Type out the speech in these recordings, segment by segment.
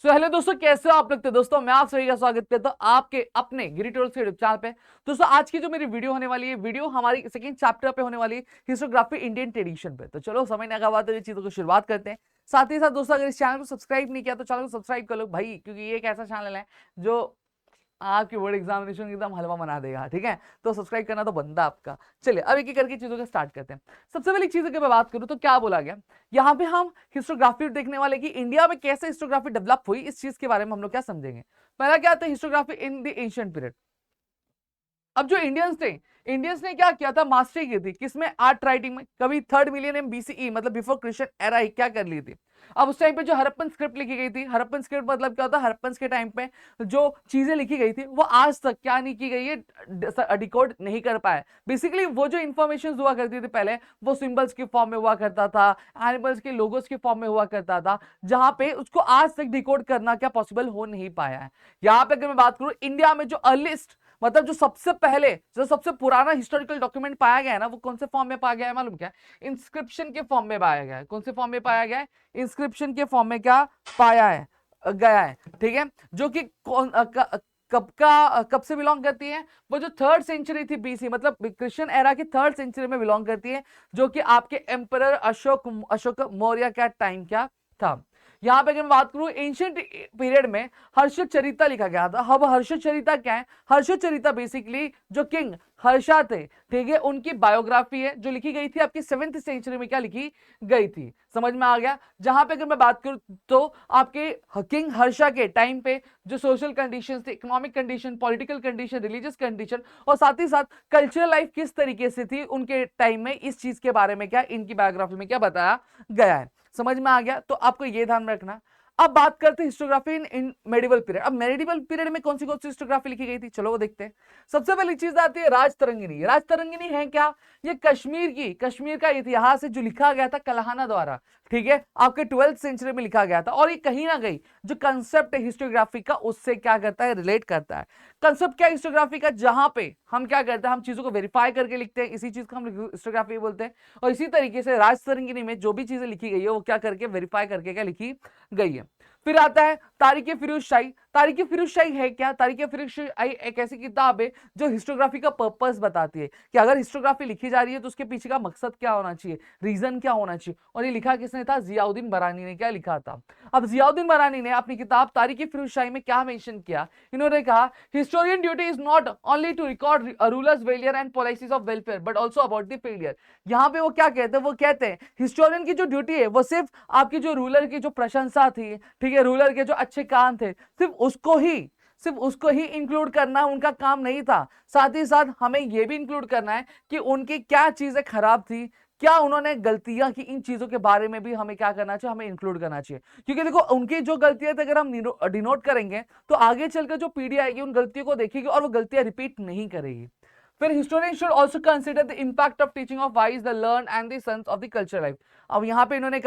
So hello दोस्तों, कैसे हो आप लोग? तो दोस्तों मैं आप सभी का स्वागत करता हूं आपके अपने गिरी ट्यूटोरियल्स के यूट्यूब चैनल पे। दोस्तों आज की जो मेरी वीडियो होने वाली है, वीडियो हमारी सेकंड चैप्टर पे होने वाली है, हिस्टोग्राफी इंडियन ट्रेडिशन पे। तो चलो समय ना गवाते हुए चीजों को शुरुआत करते हैं। साथ ही साथ दोस्तों, अगर इस चैनल को सब्सक्राइब नहीं किया तो चैनल को सब्सक्राइब कर लो भाई, क्योंकि ये एक ऐसा चैनल है जो आपकी बोर्ड एग्जामिनेशन एकदम हलवा बना देगा। ठीक है, तो सब्सक्राइब करना तो बनता आपका। चलिए अब एक एक करके चीजों को स्टार्ट करते हैं। सबसे पहली चीज की मैं बात करूं तो क्या बोला गया यहाँ पे, हम हिस्टोग्राफी देखने वाले कि इंडिया में कैसे हिस्टोग्राफी डेवलप हुई, इस चीज के बारे में हम लोग क्या समझेंगे। पहला क्या आता है, historiography in the ancient period. अब जो इंडियंस ने क्या किया था, मास्टरी की थी किसमें, आर्ट राइटिंग में। कभी थर्ड मिलियन बीसीई मतलब बिफोर क्रिश्चियन एरा ही क्या कर ली थी। अब उस टाइम पे जो हड़प्पन स्क्रिप्ट लिखी गई थी, हड़प्पन स्क्रिप्ट मतलब क्या होता है, हड़प्पन के टाइम पे जो चीजें लिखी गई थी वो आज तक क्या नहीं की गई है, डिकोड नहीं कर पाए। बेसिकली वो जो इंफॉर्मेशन हुआ करती थी पहले, वो सिंबल्स के फॉर्म में हुआ करता था, एनिमल्स के लोगोस के फॉर्म में हुआ करता था, जहां पे उसको आज तक डिकोड करना क्या पॉसिबल हो नहीं पाया है। यहाँ पे अगर मैं बात करूं, इंडिया में जो अर्लीस्ट मतलब जो सबसे पहले, जो सबसे पुराना हिस्टोरिकल डॉक्यूमेंट पाया गया है ना, वो कौन से फॉर्म में पाया गया है मालूम क्या? इंस्क्रिप्शन के फॉर्म में पाया गया है। कौन से फॉर्म में पाया गया है? इंस्क्रिप्शन के फॉर्म में क्या पाया है गया है। ठीक है, जो कि कब से बिलोंग करती है, वो जो थर्ड सेंचुरी थी बीसी, मतलब क्रिश्चियन एरा की थर्ड सेंचुरी में बिलोंग करती है, जो कि आपके एम्परर अशोक मौर्य का टाइम क्या था। यहां पे अगर मैं बात करूं, एंशियंट पीरियड में हर्षचरिता लिखा गया था। अब हर्षचरिता क्या है? हर्षचरिता बेसिकली जो किंग हर्षा थे, ठीक है, उनकी बायोग्राफी है जो लिखी गई थी आपकी 7th सेंचुरी में। क्या लिखी गई थी, समझ में आ गया? जहां पे अगर मैं बात करूं तो आपके किंग हर्षा के टाइम पे जो सोशल कंडीशंस थे, economic condition, political condition, religious condition, और साथ ही साथ कल्चरल लाइफ किस तरीके से थी उनके टाइम में, इस चीज के बारे में क्या इनकी बायोग्राफी में क्या बताया गया है। समझ में आ गया? तो आपको यह ध्यान में रखना। अब बात करते हैं हिस्टोग्राफी इन मेडिवल पीरियड। अब मेडिवल पीरियड में कौन सी हिस्टोग्राफी लिखी गई थी, चलो वो देखते हैं। सबसे पहली चीज आती है राजतरंगिणी। राजतरंगिणी है क्या? ये कश्मीर का इतिहास है जो लिखा गया था कल्हाना द्वारा। ठीक है, आपके 12th सेंचुरी में लिखा गया था, और ये कहीं ना कहीं जो कंसेप्ट है हिस्टोग्राफी का उससे क्या करता है, रिलेट करता है। कंसेप्ट क्या हिस्टोग्राफी का? जहां पे हम क्या करते हैं, हम चीजों को वेरीफाई करके लिखते हैं, इसी चीज को हम हिस्टोग्राफी बोलते हैं। और इसी तरीके से राजतरंगिणी में जो भी चीजें लिखी गई है वो क्या करके वेरीफाई करके क्या लिखी गई है। फिर आता है तारीख फिरोज शाही। तारीख फिरोज शाही है क्या? तारीख फिरोज शाही एक ऐसी किताब है जो हिस्टोग्राफी का पर्पस बताती है कि अगर हिस्टोग्राफी लिखी जा रही है तो उसके पीछे का मकसद क्या होना चाहिए, रीजन क्या होना चाहिए। और ये लिखा किसने था? जियाउद्दीन बरानी ने क्या लिखा था। अब जियाउद्दीन बरानी ने अपनी किताब तारीख फिरोज शाही में क्या मेंशन किया, इन्होंने कहा historian duty is not only to record rulers failure and policies of welfare but also about the failure. यहाँ पे वो क्या कहते हैं, वो कहते हैं हिस्टोरियन की जो ड्यूटी है वो सिर्फ आपकी जो रूलर की जो प्रशंसा थी, ठीक है, रूलर के जो अच्छे काम थे, सिर्फ उसको ही इंक्लूड करना उनका काम नहीं था। साथ ही साथ हमें यह भी इंक्लूड करना है कि उनकी क्या चीजें खराब थी, क्या उन्होंने गलतियां की, इन चीजों के बारे में भी हमें क्या करना चाहिए, हमें इंक्लूड करना चाहिए। क्योंकि देखो उनकी जो गलतियां थी अगर हम डिनोट करेंगे तो आगे चलकर जो पीढ़ी आएगी उन गलतियों को देखेगी और वो गलतियां रिपीट नहीं करेगी। फिर historian should also consider the impact of teaching of wise the learn and the sons of the culture life. अब यहाँ पे इन्होंने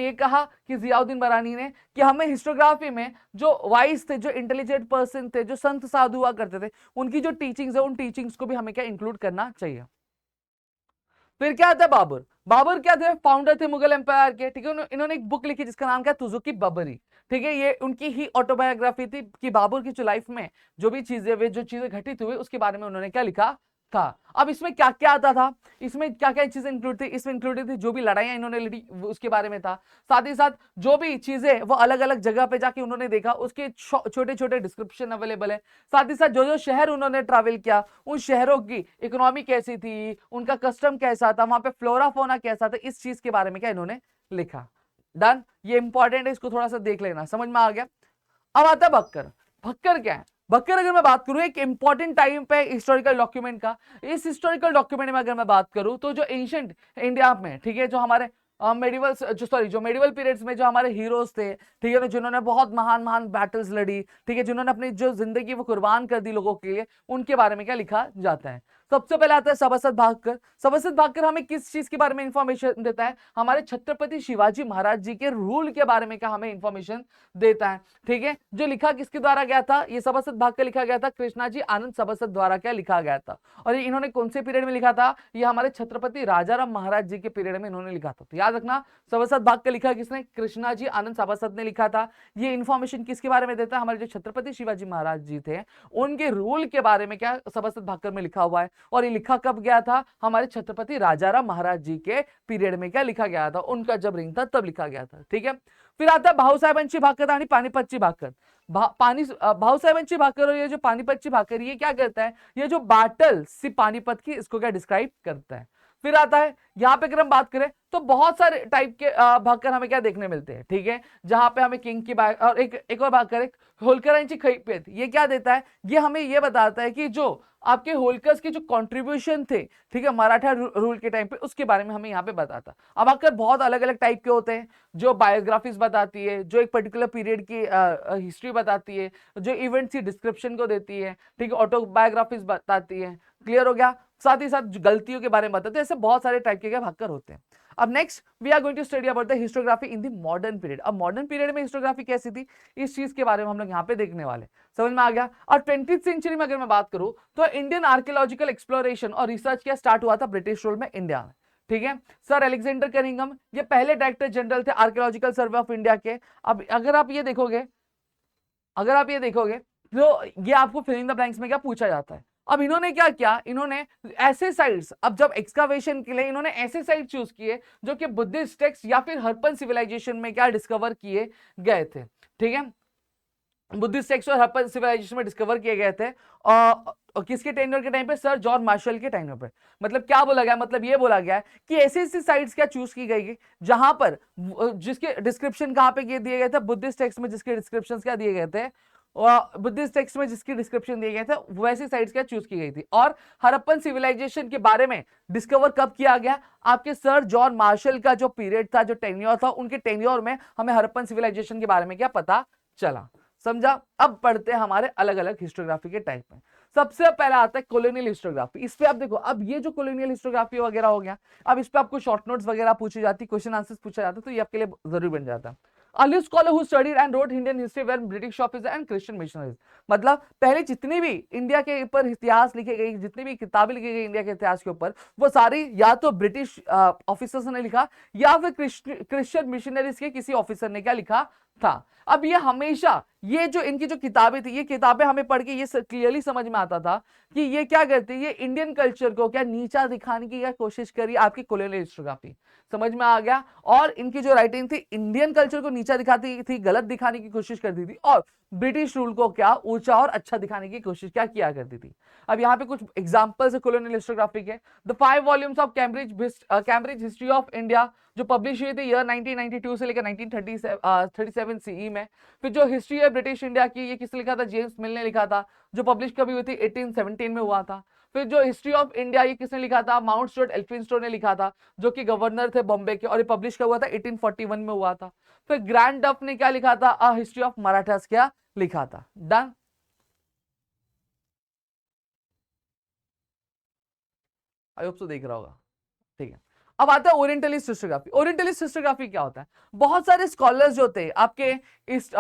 ये कहा कि जियाउद्दीन बरानी ने कि हमें हिस्टोग्राफी में जो वाइज थे, जो इंटेलिजेंट पर्सन थे, जो संत साधु हुआ करते थे, उनकी जो टीचिंग्स है उन टीचिंग्स को भी हमें क्या इंक्लूड करना चाहिए। फिर क्या आता है बाबर। बाबर क्या थे? फाउंडर थे मुगल एम्पायर के। ठीक है, इन्होंने एक बुक लिखी जिसका नाम क्या? तुजुकी बबरी। ठीक है, ये उनकी ही ऑटोबायोग्राफी थी कि बाबर की जो लाइफ में जो भी चीजें, वे जो चीजें घटित हुई उसके बारे में उन्होंने क्या लिखा था। अब इसमें क्या क्या आता था, इसमें क्या क्या चीजें इंक्लूड थी, इसमें इंक्लूडेड थी जो भी लड़ाइयां इन्होंने लड़ी उसके बारे में था। साथ ही साथ जो भी चीजें वो अलग अलग जगह पे जाके उन्होंने देखा उसके छोटे छोटे डिस्क्रिप्शन अवेलेबल है। साथ ही साथ जो जो शहर उन्होंने ट्रैवल किया उन शहरों की इकोनॉमी कैसी थी, उनका कस्टम कैसा था, वहां पे फ्लोरा फोना कैसा था, इस चीज के बारे में क्या इन्होंने लिखा। डन, ये इंपॉर्टेंट है, इसको थोड़ा सा देख लेना, समझ में आ गया। अब आता है भक्कर। भक्कर क्या है? भक्कर अगर मैं बात करूं एक इंपॉर्टेंट टाइम पे हिस्टोरिकल डॉक्यूमेंट का, इस हिस्टोरिकल डॉक्यूमेंट में अगर मैं बात करूं तो जो एंशिएंट इंडिया में, ठीक है, जो हमारे जो मेडिवल पीरियड्स में जो हमारे हीरोज थे, ठीक है, जिन्होंने बहुत महान महान बैटल्स लड़ी, ठीक है, जिन्होंने अपनी जो जिंदगी वो कुर्बान कर दी लोगों के लिए, उनके बारे में क्या लिखा जाता है। सबसे पहले आता है सभासद भास्कर। सभासद भास्कर हमें किस चीज के बारे में इंफॉर्मेशन देता है? हमारे छत्रपति शिवाजी महाराज जी के रूल के बारे में क्या हमें इंफॉर्मेशन देता है। ठीक है, जो लिखा किसके द्वारा गया था? ये सभासद भास्कर लिखा गया था कृष्णाजी आनंद सभासद द्वारा क्या लिखा गया था। और ये इन्होंने कौन से पीरियड में लिखा था? ये हमारे छत्रपति राजाराम महाराज जी के पीरियड में इन्होंने लिखा था। तो याद रखना, सभासद भास्कर लिखा किसने? कृष्णाजी आनंद सभासद ने लिखा था। ये इंफॉर्मेशन किसके बारे में देता है? हमारे जो छत्रपति शिवाजी महाराज जी थे उनके रूल के बारे में क्या सभासद भास्कर में लिखा हुआ है। और ये लिखा कब गया था? हमारे छत्रपति राजाराम महाराज जी के पीरियड में क्या लिखा गया था, उनका जब रिंग था तब लिखा गया था। ठीक है, फिर आता है भाऊसाहेबांची भाकर आणि पानिपतची भाकर। भाऊसाहेबांची भाकर और ये जो पानीपतची भाकर, ये क्या करता है? ये जो बैटल सी पानीपत की, इसको क्या डिस्क्राइब करता है। फिर आता है यहाँ पे अगर हम बात करें तो बहुत सारे टाइप के भाकर हमें क्या देखने मिलते हैं। ठीक है, जहां पे हमें किंग की बात और एक और भाकर, एक होलकरांची खैपेत, ये क्या देता है? ये हमें ये बताता है कि जो आपके होलकर्स के जो कंट्रीब्यूशन थे, ठीक है, मराठा रूल के टाइम पे, उसके बारे में हमें यहाँ पे बताता। अब भाकर बहुत अलग अलग टाइप के होते हैं, जो बायोग्राफीज बताती है, जो एक पर्टिकुलर पीरियड की हिस्ट्री बताती है, जो इवेंट्स की डिस्क्रिप्शन को देती है, ठीक है, ऑटोबायोग्राफीज बताती है। क्लियर हो गया? साथ ही साथ गलतियों के बारे में बताते हैं। ऐसे बहुत सारे टाइप के भाकर होते हैं। अब next we are going to study about the historiography in the modern period. अब मॉडर्न पीरियड में हिस्टोग्राफी कैसी थी, इस चीज के बारे में हम लोग यहाँ पे देखने वाले। समझ में आ गया? और 20th सेंचुरी में अगर मैं बात करूं तो इंडियन आर्कियोलॉजिकल एक्सप्लोरेशन और रिसर्च क्या स्टार्ट हुआ था ब्रिटिश रूल में इंडिया में। ठीक है, सर अलेक्जेंडर कनिंघम ये पहले डायरेक्टर जनरल थे आर्कियोलॉजिकल सर्वे ऑफ इंडिया के। अब अगर आप ये देखोगे तो ये आपको फिलिंग द ब्लैंक्स में क्या पूछा जाता है। अब इन्होंने क्या किया? इन्होंने ऐसे साइट्स, अब जब एक्सकावेशन के लिए इन्होंने ऐसे साइट चूज किए जो कि बुद्धिस्ट टेक्स्ट या फिर हरप्पन सिविलाइजेशन में क्या डिस्कवर किए गए थे। ठीक है, बुद्धिस्ट टेक्स्ट और हरप्पन सिविलाइजेशन में डिस्कवर किए गए थे। और किसके टेन्योर के टाइम पे? सर जॉन मार्शल के टाइम पे। मतलब क्या बोला गया? मतलब ये बोला गया है कि ऐसी ऐसी साइट्स क्या चूज की गई जहां पर जिसके डिस्क्रिप्शन कहां पे दिए गए थे? बुद्धिस्ट टेक्स्ट में जिसके डिस्क्रिप्शन क्या दिए गए थे, बुद्धिस्ट टेक्स्ट में जिसकी डिस्क्रिप्शन दिए गए थे, वैसी साइट्स क्या चूज की गई थी। और हरप्पन सिविलाइजेशन के बारे में डिस्कवर कब किया गया? आपके सर जॉन मार्शल का जो पीरियड था, जो टेन्योर था, उनके टेन्योर में हमें हरप्पन सिविलाइजेशन के बारे में क्या पता चला। समझा? अब पढ़ते हैं हमारे अलग अलग हिस्टोग्राफी के टाइप में। सबसे पहला आता है कॉलोनियल हिस्टोग्राफी। इस पे आप देखो, अब ये जो कॉलोनियल हिस्टोग्राफी वगैरह हो गया, अब इस पे आपको शॉर्ट नोट्स वगैरह पूछे जाती, क्वेश्चन आंसर्स पूछा जाता, तो ये आपके लिए जरूरी बन जाता है। Early scholar who studied and wrote Indian history were British officer and Christian missionaries. मतलब पहले जितनी भी इंडिया के ऊपर इतिहास लिखे गई, जितनी भी किताबें लिखी गई इंडिया के इतिहास के ऊपर, वो सारी या तो ब्रिटिश ऑफिसर्स ने लिखा या फिर क्रिश्चियन मिशनरीज के किसी ऑफिसर ने क्या लिखा था। अब ये हमेशा ये जो इनकी जो किताबें थी, ये किताबें हमें पढ़ के ये क्लियरली समझ में आता था कि ये क्या करती है, ये इंडियन कल्चर को क्या नीचा दिखाने की क्या कोशिश करी आपकी कॉलोनियल हिस्टोग्राफी। समझ में आ गया? और इनकी जो राइटिंग थी इंडियन कल्चर को नीचा दिखाती थी, गलत दिखाने की कोशिश करती थी, और ब्रिटिश रूल को क्या ऊंचा और अच्छा दिखाने की कोशिश क्या किया करती थी। अब यहाँ पे कुछ एग्जांपल्स है कॉलोनियल हिस्टोग्राफी के। The 5 volumes of Cambridge history of India जो पब्लिश हुई थी ईयर 1992 से लेकर 1937 सीई में। फिर जो हिस्ट्री है ब्रिटिश इंडिया की, ये किसने लिखा था? जेम्स मिल ने लिखा था, जो पब्लिश कभी हुई थी 1817 में हुआ था। फिर जो हिस्ट्री ऑफ इंडिया, ये किसने लिखा था? माउंट स्टुअर्ट एल्फिंस्टो ने लिखा था, जो कि गवर्नर थे बॉम्बे के, और ये पब्लिश कब हुआ था? 1841 में हुआ था। फिर ग्रैंड डफ ने क्या लिखा था? अ हिस्ट्री ऑफ मराठास क्या लिखा था। डन? आई होप सो देख रहा होगा। ठीक है, अब आता है ओरिएंटलिस्ट हिस्टोग्राफी। ओरिएंटलिस्ट हिस्टोग्राफी क्या होता है? बहुत सारे स्कॉलर्स जो थे आपके ईस्ट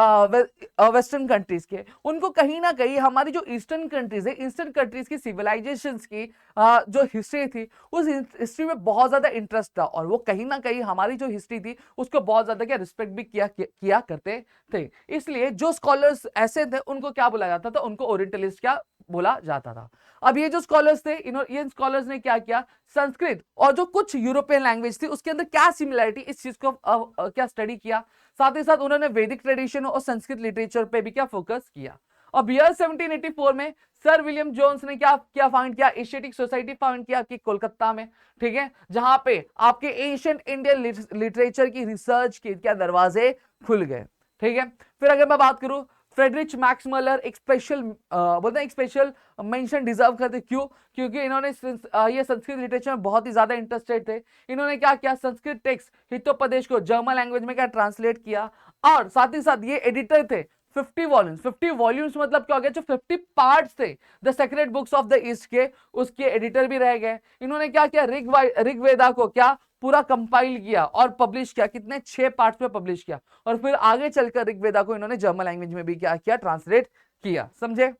वेस्टर्न कंट्रीज के, उनको कहीं ना कहीं हमारी जो ईस्टर्न कंट्रीज है, ईस्टर्न कंट्रीज की सिविलाइजेशंस की जो हिस्ट्री थी, उस हिस्ट्री में बहुत ज्यादा इंटरेस्ट था, और वो कहीं ना कहीं हमारी जो हिस्ट्री थी उसको बहुत ज्यादा क्या रिस्पेक्ट भी किया करते थे। इसलिए जो स्कॉलर्स ऐसे थे उनको क्या बोला जाता था? उनको ओरिएंटलिस्ट क्या बोला जाता था। अब ये जो स्कॉलर्स थे, इन स्कॉलर्स ने क्या किया? संस्कृत और जो कुछ यूरोपियन लैंग्वेज थी उसके अंदर क्या सिमिलरिटी, इस चीज को क्या स्टडी किया। साथ ही साथ उन्होंने वैदिक ट्रेडिशन और संस्कृत लिटरेचर पे भी क्या फोकस किया। अब ईयर 1784 में सर विलियम जोन्स ने क्या फाउंड किया? एशियाटिक सोसाइटी फाउंड किया आपकी कोलकाता में। ठीक है, जहां पे आपके एंशिएंट इंडियन लिटरेचर की रिसर्च के क्या दरवाजे खुल गए। ठीक है, फिर अगर मैं बात करूं, फ्रेडरिच मैक्स मलर एक स्पेशल बोलते हैं, एक स्पेशल मेंशन डिजर्व करते। क्यों? क्योंकि इन्होंने ये संस्कृत लिटरेचर में बहुत ही ज्यादा इंटरेस्टेड थे। इन्होंने क्या किया? संस्कृत टेक्स्ट हितोपदेश को जर्मन लैंग्वेज में क्या ट्रांसलेट किया, और साथ ही साथ ये एडिटर थे 50 वॉल्यूम्स। 50 वॉल्यूम्स मतलब क्या हो गया, जो 50 पार्ट्स थे the sacred books of the East के, उसके एडिटर भी रह गए। इन्होंने क्या किया, ऋग्वेदा को क्या पूरा कंपाइल किया और पब्लिश किया, कितने 6 पार्ट्स में पब्लिश किया, और फिर आगे चलकर ऋग्वेदा को इन्होंने जर्मन लैंग्वेज में भी क्या किया, ट्रांसलेट किया। समझे।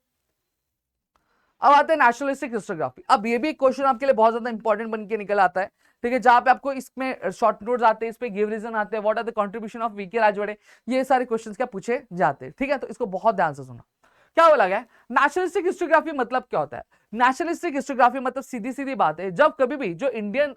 अब आते हैं नेशनलिस्टिक हिस्टोग्राफी। अब ये भी क्वेश्चन आपके लिए बहुत ज्यादा इंपॉर्टेंट बन के निकल आता है, ठीक है, जहां पे आपको इसमें शॉर्ट नोट्स आते हैं, इस पे गिव रीजन आते हैं, what are the contribution of VK Rajwade, ये सारे क्वेश्चंस क्या पूछे जाते हैं, ठीक है। तो इसको बहुत ध्यान से सुना। क्या बोला गया, नेशनलिस्टिक हिस्टोग्राफी मतलब क्या होता है। नेशनलिस्टिक हिस्टोग्राफी मतलब सीधी सीधी बात है, जब कभी भी जो इंडियन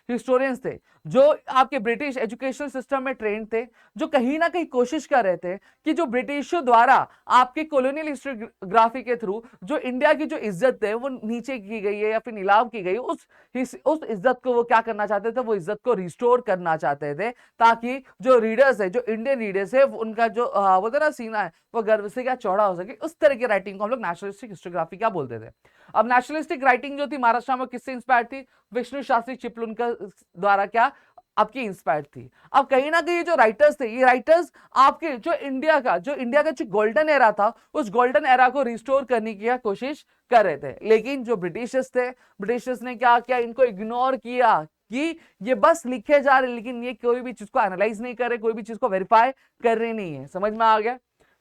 हिस्टोरियंस थे, जो आपके ब्रिटिश एजुकेशनल सिस्टम में ट्रेंड थे, जो कहीं ना कहीं कोशिश कर रहे थे कि जो ब्रिटिशों द्वारा आपके कॉलोनियल हिस्टोग्राफी के थ्रू जो इंडिया की जो इज्जत है वो नीचे की गई है या फिर नीलाम की गई, उस इज्जत को वो क्या करना चाहते थे, वो इज्जत को रिस्टोर करना चाहते थे, ताकि जो रीडर्स है, जो इंडियन रीडर्स है, उनका जो बोलते ना सीना है, वो गर्व से क्या चौड़ा हो सके। उस तरह की राइटिंग को हम लोग नेशनलिस्टिक हिस्टोग्राफी क्या बोलते थे। अब नेशनलिस्टिक राइटिंग जो थी महाराष्ट्र में किससे इंस्पायर्ड थी, विष्णु शास्त्री चिपलुनकर द्वारा क्या आपकी इंस्पायर्ड थी। अब कहीं ना कहीं जो राइटर्स थे, ये राइटर्स आपके जो इंडिया का जो गोल्डन एरा था, उस गोल्डन एरा को रिस्टोर करने की कोशिश कर रहे थे। लेकिन जो ब्रिटिशर्स थे, ब्रिटिशर्स ने क्या किया, इनको इग्नोर किया कि ये बस लिखे जा रहे, लेकिन ये कोई भी चीज को एनालाइज नहीं कर रहे, कोई भी चीज को वेरीफाई कर रहे नहीं है। समझ में आ गया।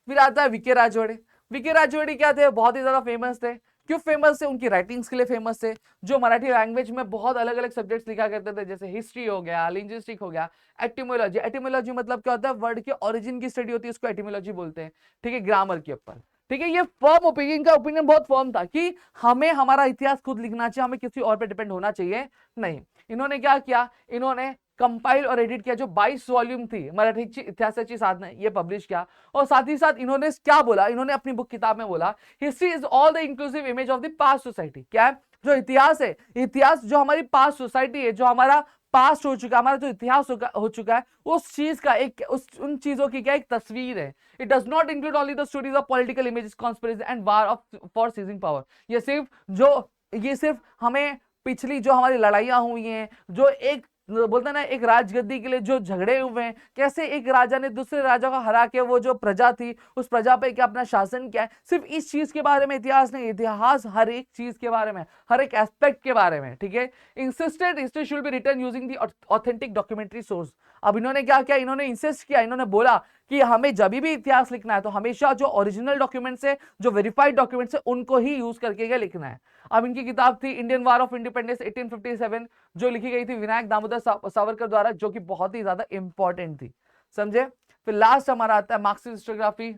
फिर आता है वीके राजवाड़े। वीके राजवाड़े क्या थे, बहुत ही ज्यादा फेमस थे। क्यों फेमस थे, उनकी राइटिंग्स के लिए फेमस थे, जो मराठी लैंग्वेज में बहुत अलग अलग सब्जेक्ट्स लिखा करते थे, जैसे हिस्ट्री हो गया, लिंग्विस्टिक हो गया, एटिमोलॉजी। एटिमोलॉजी मतलब क्या होता है, वर्ड के ओरिजिन की स्टडी होती है, उसको एटिमोलॉजी बोलते हैं, ठीक है, ग्रामर के ऊपर, ठीक है। ये फर्म ओपिनियन का ओपिनियन बहुत फर्म था कि हमें हमारा इतिहास खुद लिखना चाहिए, हमें किसी और पे डिपेंड होना चाहिए नहीं। इन्होंने क्या किया, इन्होंने कंपाइल और एडिट किया, जो 22 वॉल्यूम थी मराठी इतिहासाची साधना, ये पब्लिश किया। और साथ ही साथ इन्होंने क्या बोला, इन्होंने अपनी बुक किताब में बोला, history is all the inclusive image of the past society. क्या है, जो इतिहास है, इतिहास जो हमारी पास्ट सोसाइटी है, जो हमारा पास्ट हो चुका है, हमारा जो इतिहास हो चुका है, उस चीज का एक उन चीजों की क्या एक तस्वीर है। It does not include only the stories of political images, conspiracy and war of for seizing power. ये सिर्फ हमें पिछली जो हमारी लड़ाइयां हुई हैं, जो एक बोलते ना एक राजगद्दी के लिए जो झगड़े हुए हैं, कैसे एक राजा ने दूसरे राजा को हरा के वो जो प्रजा थी, उस प्रजा पे क्या अपना शासन किया है, सिर्फ इस चीज के बारे में इतिहास नहीं, इतिहास हर एक चीज के बारे में, हर एक एस्पेक्ट के बारे में, ठीक है। Insisted history should be written using the authentic documentary source. अब इन्होंने क्या किया, इन्होंने इंसिस्ट किया, इन्होंने बोला कि हमें जब भी इतिहास लिखना है तो हमेशा जो ओरिजिनल डॉक्यूमेंट्स है, जो वेरीफाइड डॉक्यूमेंट्स है, उनको ही यूज करके क्या लिखना है। अब इनकी किताब थी इंडियन वार ऑफ इंडिपेंडेंस 1857, जो लिखी गई थी विनायक दामोदर सावरकर द्वारा, जो कि बहुत ही ज्यादा इंपॉर्टेंट थी। समझे। फिर लास्ट हमारा आता है मार्क्सिस्ट हिस्टोग्राफी,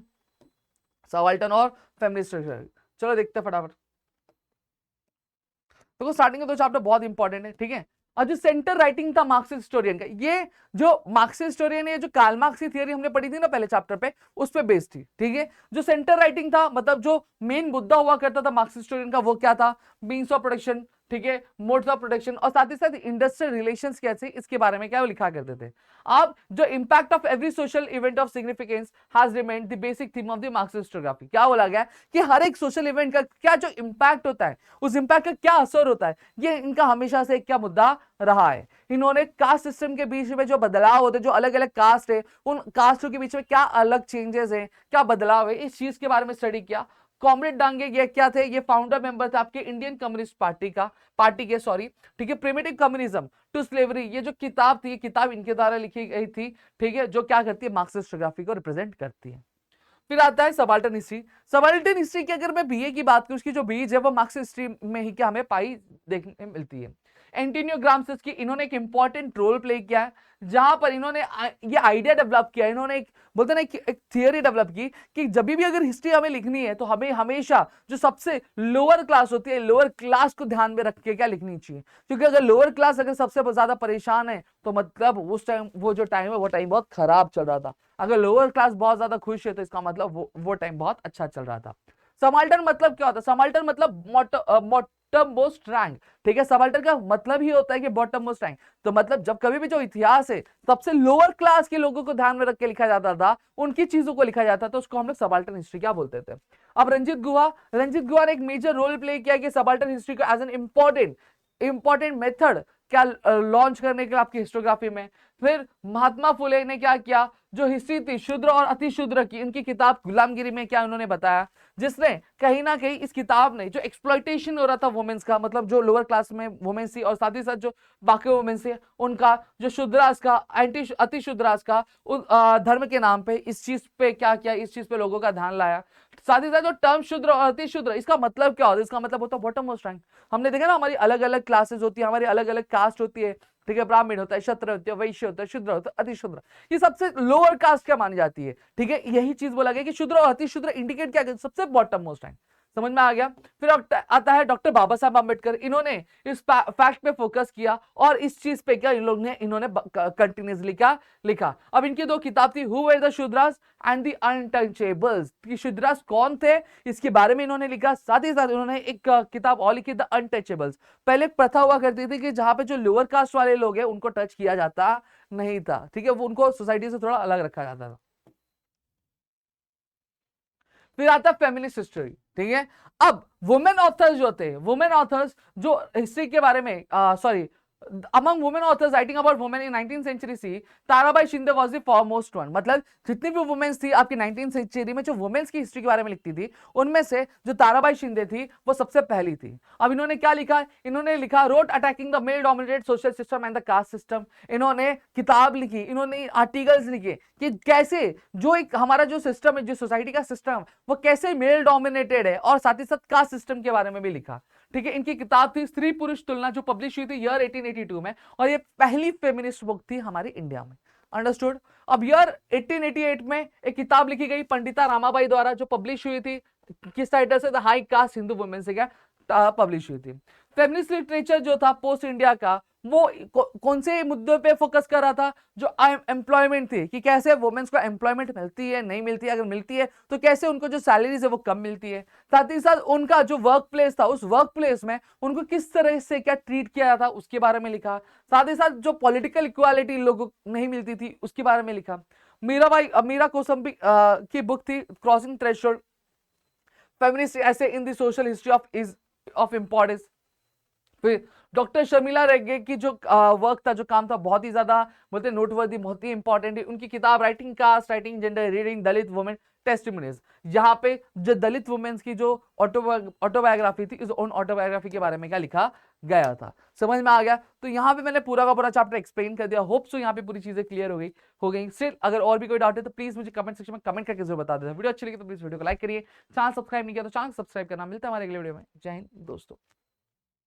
सबाल्टर्न और फेमिनिस्ट हिस्टोग्राफी। चलो देखते हैं फटाफट। तो स्टार्टिंग के 2 चैप्टर बहुत इंपॉर्टेंट है, ठीक है। और जो सेंटर राइटिंग था मार्क्सिस्ट हिस्टोरियन का, ये जो मार्क्सिस्ट हिस्टोरियन है, जो कार्ल मार्क्स की थियरी हमने पढ़ी थी ना पहले चैप्टर पे, उस पे बेस्ड थी, ठीक है। जो सेंटर राइटिंग था, मतलब जो मेन मुद्दा हुआ करता था मार्क्सिस्ट हिस्टोरियन का, वो क्या था, मीन्स ऑफ प्रोडक्शन, ठीक है, मोड्स ऑफ प्रोडक्शन, और साथ ही साथ इंडस्ट्रियल रिलेशंस कैसे, इसके बारे में क्या वो लिखा करते थे। अब जो impact of every social event of significance has remained the basic theme of the Marxist historiography. क्या बोला गया कि हर एक सोशल इवेंट का क्या जो इंपैक्ट होता है, उस इंपैक्ट का क्या असर होता है, ये इनका हमेशा से क्या मुद्दा रहा है। इन्होंने कास्ट सिस्टम के बीच में जो बदलाव होते हैं, जो अलग अलग कास्ट है, उन कास्टों के बीच में क्या अलग चेंजेस है, क्या बदलाव है, इस चीज के बारे में स्टडी किया। कॉमरेड डांगे ये क्या थे, ये फाउंडर मेंबर थे आपके इंडियन कम्युनिस्ट पार्टी के सॉरी, ठीक है, प्रिमिटिव कम्युनिज्म टू स्लेवरी। ये जो किताब थी, ये किताब इनके द्वारा लिखी गई थी, ठीक है, जो क्या करती है, मार्क्सिस्ट हिस्टोग्राफी को रिप्रेजेंट करती है। फिर आता है सबाल्टर्न हिस्ट्री। सबाल्टर्न हिस्ट्री की अगर मैं बीए की बात करूं, उसकी जो बीज है वो मार्क्सिस्ट हिस्ट्री में ही क्या हमें पाई देखने मिलती है। एंटोनियो ग्राम्सी की इन्होंने एक इंपॉर्टेंट रोल प्ले किया है, जहां पर इन्होंने ये आइडिया डेवलप किया, इन्होंने एक बोलते ना एक थियरी डेवलप की कि जब भी अगर हिस्ट्री हमें लिखनी है तो हमें हमेशा जो सबसे लोअर क्लास होती है, लोअर क्लास को ध्यान में रख के क्या लिखनी चाहिए। क्योंकि अगर लोअर क्लास अगर सबसे ज्यादा परेशान है तो मतलब उस टाइम वो जो टाइम है वो टाइम बहुत खराब चल रहा था। अगर लोअर क्लास बहुत ज्यादा खुश है तो इसका मतलब वो टाइम बहुत अच्छा चल रहा था। सबाल्टर्न मतलब क्या होता है, सबाल्टर्न मतलब बॉटम मोस्ट रैंक, ठीक है। सबाल्टर्न का मतलब ही होता है कि बॉटम मोस्ट रैंक, तो मतलब जब कभी भी जो इतिहास है सबसे लोअर क्लास के लोगों को ध्यान में रख के लिखा जाता था, उनकी चीजों को लिखा जाता था, उसको हम लोग सबाल्टर्न हिस्ट्री क्या बोलते थे। अब रंजीत गुहा ने एक मेजर रोल प्ले किया कि सबाल्टर्न हिस्ट्री को एज एन इंपॉर्टेंट मेथड क्या लॉन्च करने के लिए आपकी हिस्टोग्राफी में। फिर महात्मा फुले ने क्या किया, जो हिस्ट्री थी शुद्र और अतिशूद्र की, इनकी किताब गुलामगिरी में क्या उन्होंने बताया, जिसने कहीं ना कहीं इस किताब ने जो एक्सप्लॉइटेशन हो रहा था वुमेन्स का, मतलब जो लोअर क्लास में वुमेन्स थी और साथ ही साथ जो बाकी वुमेन्स थी उनका, जो शूद्रास का अतिशूद्रास का धर्म के नाम पे इस चीज पे क्या किया, इस चीज पे लोगों का ध्यान लाया। साथ ही साथ जो टर्म शूद्र और अतिशूद्र, इसका मतलब क्या होता है, इसका मतलब होता है बॉटम मोस्ट रैंक। हमने देखा ना हमारी अलग अलग क्लासेस होती है, हमारी अलग अलग कास्ट होती है, ठीक है, ब्राह्मण होता है, क्षत्र होता है, वैश्य होता है, शूद्र होता है, अतिशूद्र, ये सबसे लोअर कास्ट क्या मानी जाती है, ठीक है, यही चीज बोला गया कि शूद्र और अतिशूद्र इंडिकेट क्या, सबसे बॉटम मोस्ट रैंक। समझ में आ गया। फिर आता है डॉक्टर बाबा साहब आम्बेडकर, इन्होंने इस फैक्ट पे फोकस किया और इस चीज पे क्या इन्होंने कंटिन्यूसली क्या लिखा। अब इनकी दो किताब थी, who were the Shudras and the untouchables, कि शूद्रास कौन थे इसके बारे में इन्होंने लिखा। साथ ही साथ उन्होंने एक किताब और लिखी, द अनटचेबल्स। पहले प्रथा हुआ करती थी कि जहां पे जो लोअर कास्ट वाले लोग हैं उनको टच किया जाता नहीं था, ठीक है, वो उनको सोसाइटी से थोड़ा अलग रखा जाता था। फिर आता है फेमिनिस्ट हिस्ट्री, ठीक है। अब वुमेन ऑथर्स जो थे, वुमेन ऑथर्स जो हिस्ट्री के बारे में sorry among women authors writing about women in 19th century सी, Tarabai Shinde was the foremost one। मतलब जितनी भी वुमेन्स थी आपकी 19th सेंचुरी में जो वुमेन्स की हिस्ट्री के बारे में लिखती थी, उनमें से जो ताराबाई शिंदे थी वो सबसे पहली थी। अब इन्होंने क्या लिखा, इन्होंने लिखा wrote attacking the male dominated social system and the caste system. इन्होंने किताब लिखी, इन्होंने आर्टिकल्स लिखे कि कैसे जो एक हमारा जो सिस्टम है, जो सोसाइटी का सिस्टम, वो कैसे मेल डोमिनेटेड है, और साथ ही साथ कास्ट सिस्टम के बारे में भी लिखा, ठीक है। इनकी किताब थी स्त्री पुरुष तुलना, जो पब्लिश हुई थी ईयर 1882 में, और ये पहली फेमिनिस्ट बुक थी हमारी इंडिया में। अंडरस्टूड। अब ईयर 1888 में एक किताब लिखी गई पंडिता रामाबाई द्वारा, जो पब्लिश हुई थी किस टाइटल से, the high cast Hindu women से क्या पब्लिश हुई थी। फेमिनिस्ट लिटरेचर जो था पोस्ट इंडिया का, वो कौन से मुद्दों पे फोकस कर रहा था, जो एम्प्लॉयमेंट थी, कि कैसे वुमेन्स को एम्प्लॉयमेंट मिलती है, नहीं मिलती है, अगर मिलती है तो कैसे उनको जो सैलरीज है वो कम मिलती है। साथ ही साथ उनका जो वर्क प्लेस था, उस वर्क प्लेस में उनको किस तरह से क्या ट्रीट किया जाता उसके बारे में लिखा। साथ ही साथ जो पॉलिटिकल इक्वालिटी लोगों को नहीं मिलती थी उसके बारे में लिखा। मीरा कोसंबी की बुक थी क्रॉसिंग थ्रेशोल्ड, फेमिनिस्ट ऐसे in the social history of importance. फिर डॉक्टर शर्मिला रेग्गे की जो वर्क था, जो काम था, बहुत ही ज्यादा बोलते नोटवर्दी, बहुत ही इंपॉर्टेंट है। उनकी किताब writing caste, writing gender, reading Dalit women testimonies, यहाँ पे जो दलित वुमेन्स की जो ऑटोबायोग्राफी थी, इस ओन ऑटोबायोग्राफी के बारे में क्या लिखा गया था। समझ में आ गया। तो यहाँ पे मैंने पूरा का पूरा चैप्टर एक्सप्लेन कर दिया। होप सो यहाँ पे पूरी चीजें क्लियर हो गई। स्टिल अगर और भी कोई डाउट है तो प्लीज मुझे कमेंट सेक्शन में कमेंट करके जरूर बता देना। वीडियो अच्छी लगी तो प्लीज वीडियो को लाइक करिए, चैनल सब्सक्राइब नहीं किया तो चैनल सब्सक्राइब करना। मिलता है हमारे अगले वीडियो में। जय हिंद दोस्तों।